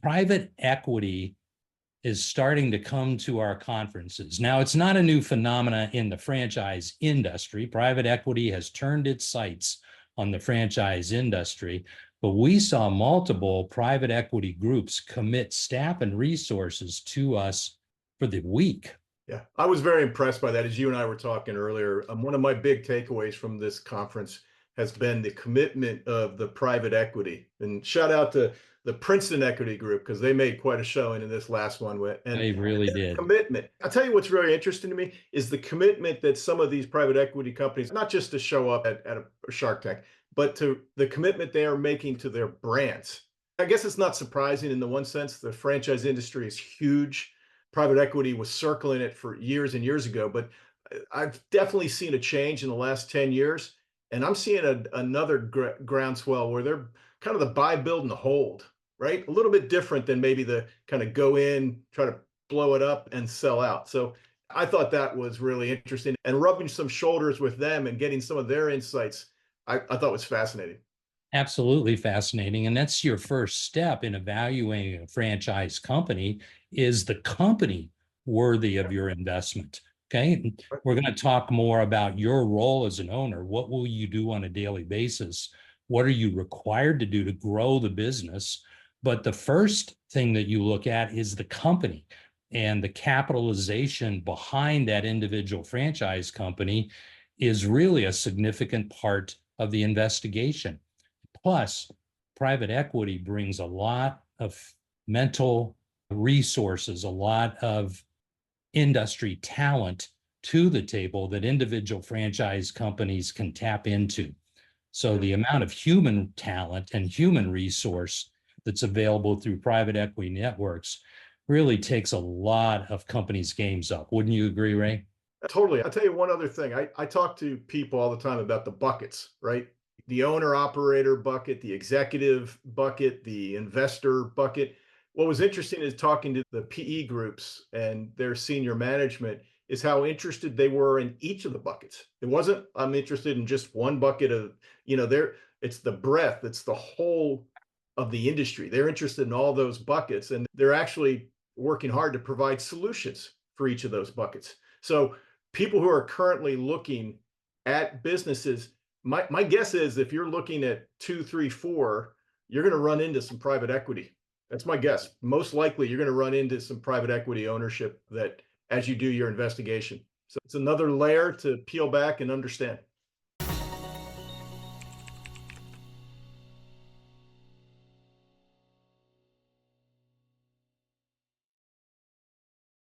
private equity is starting to come to our conferences. Now, it's not a new phenomena in the franchise industry. Private equity has turned its sights on the franchise industry, but we saw multiple private equity groups commit staff and resources to us for the week. Yeah, I was very impressed by that. As you and I were talking earlier, one of my big takeaways from this conference has been the commitment of the private equity. And shout out to the Princeton Equity Group because they made quite a showing in this last one. And They really their did. commitment. I'll tell you what's very interesting to me is the commitment that some of these private equity companies, not just to show up at a Shark Tank, but to the commitment they are making to their brands. I guess it's not surprising in the one sense the franchise industry is huge. Private equity was circling it for years and years ago, but I've definitely seen a change in the last 10 years. And I'm seeing another groundswell where they're kind of the buy, build, and hold, right? A little bit different than maybe the kind of go in, try to blow it up and sell out. So I thought that was really interesting. And rubbing some shoulders with them and getting some of their insights, I thought was fascinating. Absolutely fascinating. And that's your first step in evaluating a franchise company. Is the company worthy of your investment? Okay. We're going to talk more about your role as an owner. What will you do on a daily basis? What are you required to do to grow the business? But the first thing that you look at is the company and the capitalization behind that individual franchise company is really a significant part of the investigation. Plus, private equity brings a lot of mental resources, a lot of industry talent to the table that individual franchise companies can tap into. So the amount of human talent and human resource that's available through private equity networks really takes a lot of companies' games up. Wouldn't you agree, Ray? Totally. I'll tell you one other thing. I talk to people all the time about the buckets, right? The owner operator bucket, the executive bucket, the investor bucket. What was interesting is talking to the PE groups and their senior management is how interested they were in each of the buckets. It wasn't, I'm interested in just one bucket of, it's the breadth, it's the whole of the industry. They're interested in all those buckets and they're actually working hard to provide solutions for each of those buckets. So people who are currently looking at businesses, my guess is if you're looking at 2, 3, 4, you're going to run into some private equity. That's my guess. Most likely you're going to run into some private equity ownership that as you do your investigation. So it's another layer to peel back and understand.